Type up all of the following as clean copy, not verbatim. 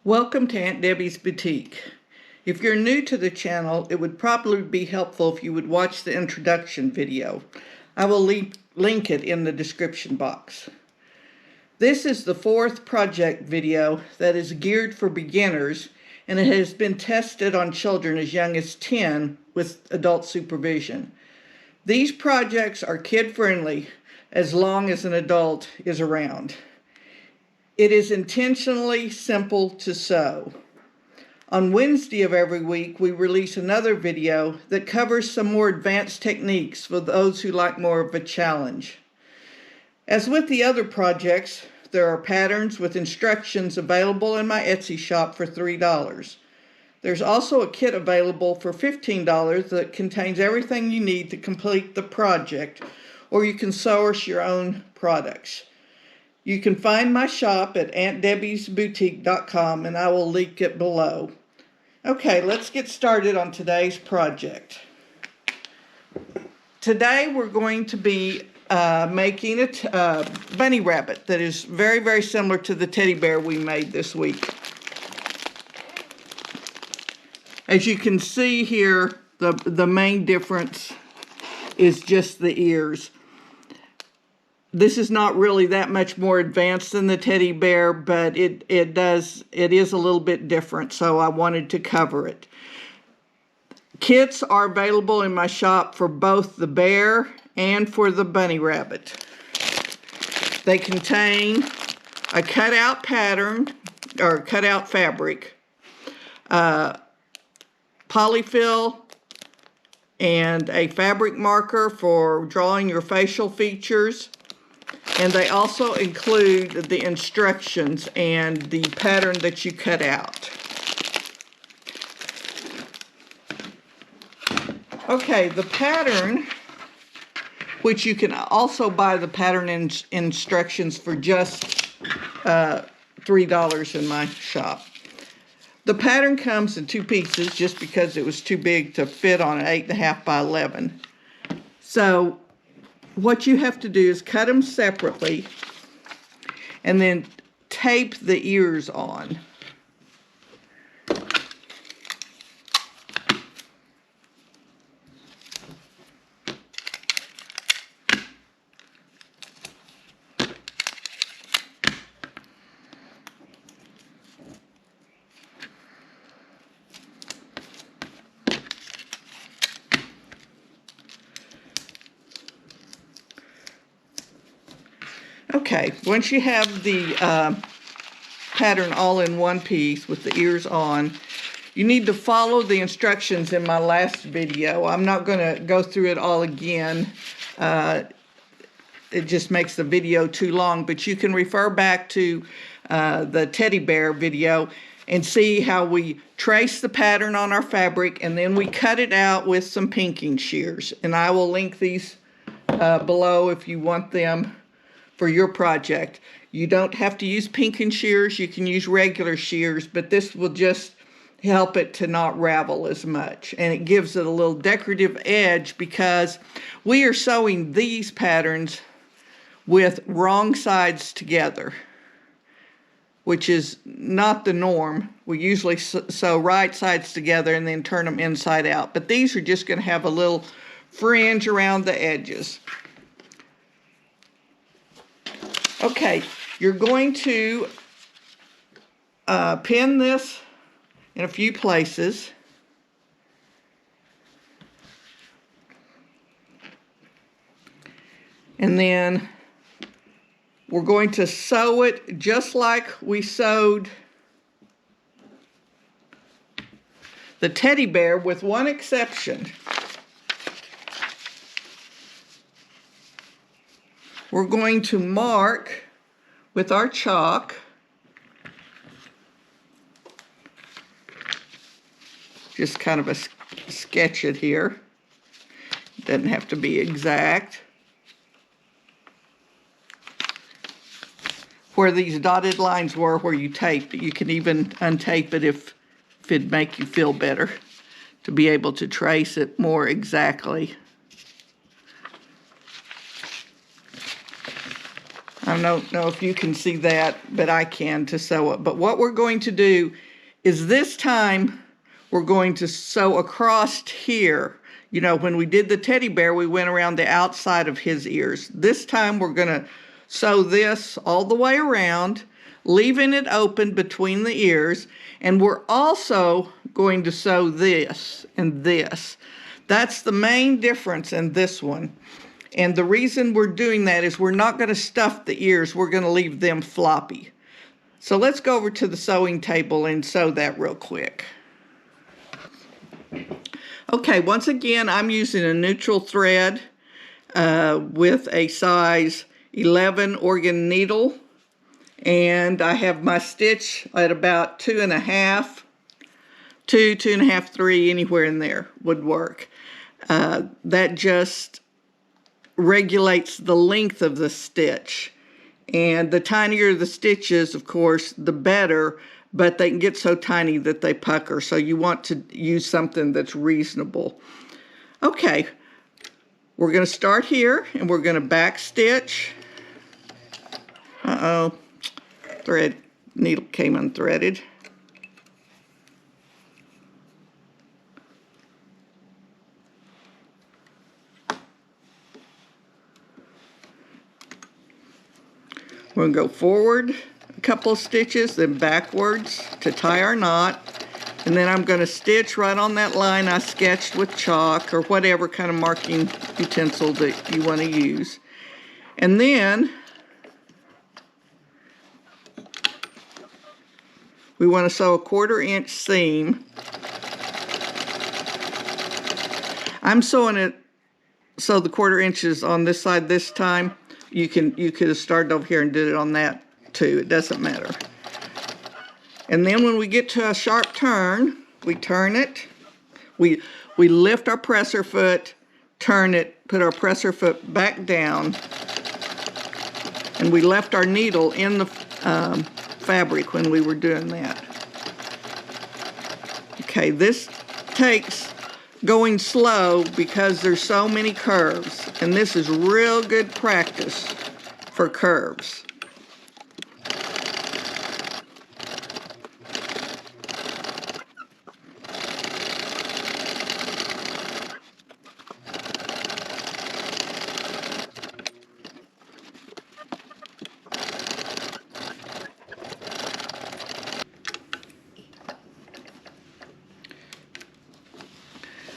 Welcome to Aunt Debbie's Boutique. If you're new to the channel, it would probably be helpful if you would watch the introduction video. I will link it in the description box. This is the fourth project video that is geared for beginners, and it has been tested on children as young as 10 with adult supervision. These projects are kid-friendly as long as an adult is around. It is intentionally simple to sew. On Wednesday of every week, we release another video that covers some more advanced techniques for those who like more of a challenge. As with the other projects, there are patterns with instructions available in my Etsy shop for $3. There's also a kit available for $15 that contains everything you need to complete the project, or you can source your own products. You can find my shop at auntdebbiesboutique.com, and I will link it below. Okay, let's get started on today's project. Today we're going to be making a bunny rabbit that is very, very similar to the teddy bear we made this week. As you can see here, the main difference is just the ears. This is not really that much more advanced than the teddy bear, but it is a little bit different, so I wanted to cover it. Kits are available in my shop for both the bear and for the bunny rabbit. They contain a cutout pattern, or cutout fabric, polyfill, and a fabric marker for drawing your facial features. And they also include the instructions and the pattern that you cut out. Okay, the pattern, which you can also buy the pattern instructions for just $3 in my shop. The pattern comes in two pieces just because it was too big to fit on an 8.5 by 11. So what you have to do is cut them separately and then tape the ears on. Okay, once you have the pattern all in one piece with the ears on, you need to follow the instructions in my last video. I'm not going to go through it all again. It just makes the video too long, but you can refer back to the teddy bear video and see how we trace the pattern on our fabric, and then we cut it out with some pinking shears. And I will link these below if you want them for your project. You don't have to use pinking shears, you can use regular shears, but this will just help it to not ravel as much, and it gives it a little decorative edge because we are sewing these patterns with wrong sides together, which is not the norm. We usually sew right sides together and then turn them inside out, but these are just going to have a little fringe around the edges. Okay, you're going to pin this in a few places. And then we're going to sew it just like we sewed the teddy bear, with one exception. We're going to mark with our chalk just kind of a sketch it here. It doesn't have to be exact. Where these dotted lines were where you taped it, you can even untape it if it'd make you feel better to be able to trace it more exactly. I don't know if you can see that, but I can to sew it. But what we're going to do is this time we're going to sew across here. You know, when we did the teddy bear, we went around the outside of his ears. This time we're going to sew this all the way around, leaving it open between the ears. And we're also going to sew this and this. That's the main difference in this one. And the reason we're doing that is we're not going to stuff the ears. We're going to leave them floppy. So let's go over to the sewing table and sew that real quick. Okay, once again, I'm using a neutral thread with a size 11 organ needle. And I have my stitch at about 2.5, 2.5, 3, anywhere in there would work. That just regulates the length of the stitch. And the tinier the stitches, of course, the better, but they can get so tiny that they pucker. So you want to use something that's reasonable. Okay, we're going to start here and we're going to back stitch. Thread needle came unthreaded. We're going to go forward a couple of stitches, then backwards to tie our knot. And then I'm going to stitch right on that line I sketched with chalk or whatever kind of marking utensil that you want to use. And then we want to sew a 1/4 inch seam. I'm sewing it so the 1/4 inches on this side this time. You could have started over here and did it on that too. It doesn't matter. And then when we get to a sharp turn, we turn it. We lift our presser foot, turn it, put our presser foot back down, and we left our needle in the fabric when we were doing that. Okay, this takes going slow because there's so many curves, and this is real good practice for curves.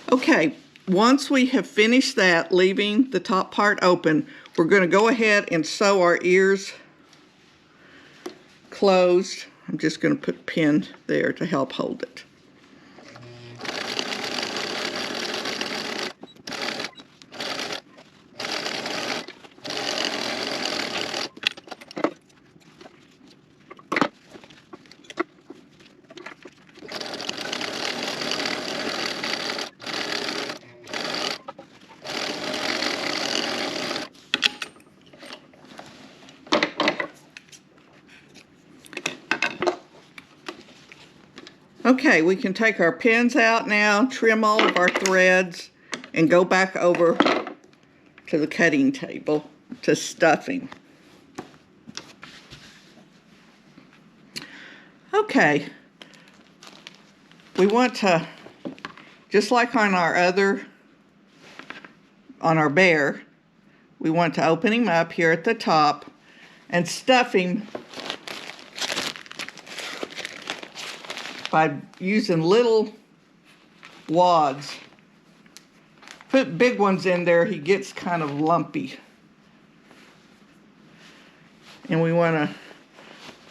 Okay, once we have finished that, leaving the top part open, we're going to go ahead and sew our ears closed. I'm just going to put a pin there to help hold it. Okay, we can take our pins out now, trim all of our threads, and go back over to the cutting table to stuffing. Okay, we want to, just like on our bear, we want to open him up here at the top and stuff him by using little wads. Put big ones in there, he gets kind of lumpy. And we want to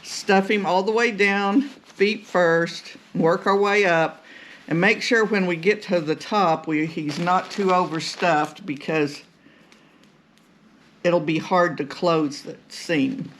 stuff him all the way down, feet first, work our way up, and make sure when we get to the top, he's not too overstuffed because it'll be hard to close the seam.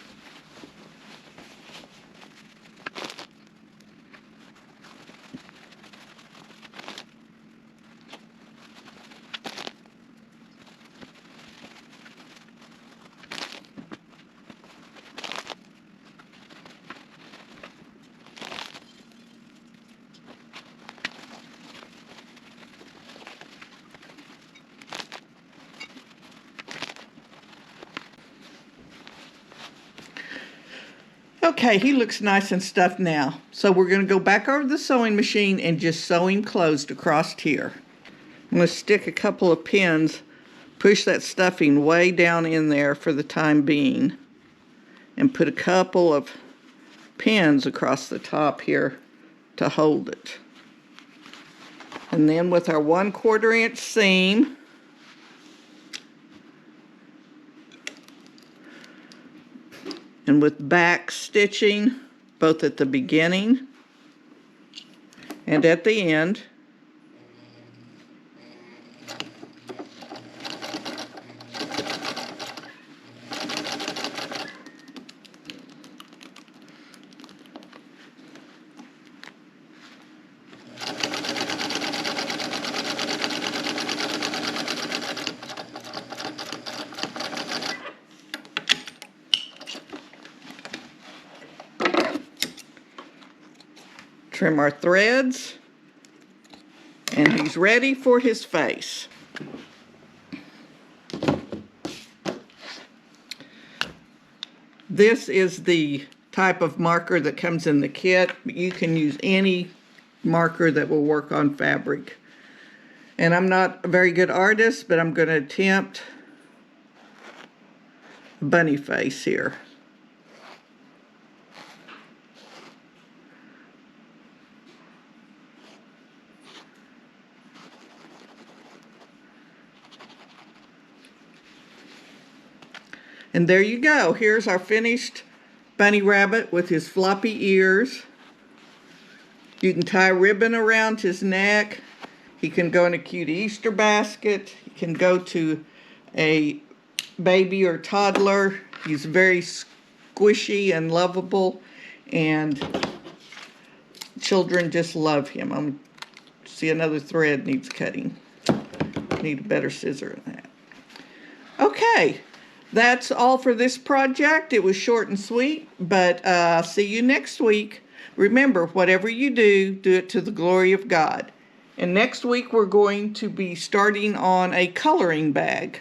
Okay, he looks nice and stuffed now. So we're going to go back over the sewing machine and just sew him closed across here. I'm going to stick a couple of pins, push that stuffing way down in there for the time being, and put a couple of pins across the top here to hold it. And then with our 1/4 inch seam, and with back stitching both at the beginning and at the end, trim our threads, and he's ready for his face. This is the type of marker that comes in the kit. You can use any marker that will work on fabric. And I'm not a very good artist, but I'm going to attempt a bunny face here. And there you go. Here's our finished bunny rabbit with his floppy ears. You can tie ribbon around his neck. He can go in a cute Easter basket. He can go to a baby or toddler. He's very squishy and lovable, and children just love him. See, another thread needs cutting. Need a better scissor than that. Okay. That's all for this project. It was short and sweet, but I'll see you next week. Remember, whatever you do, do it to the glory of God. And next week, we're going to be starting on a coloring bag.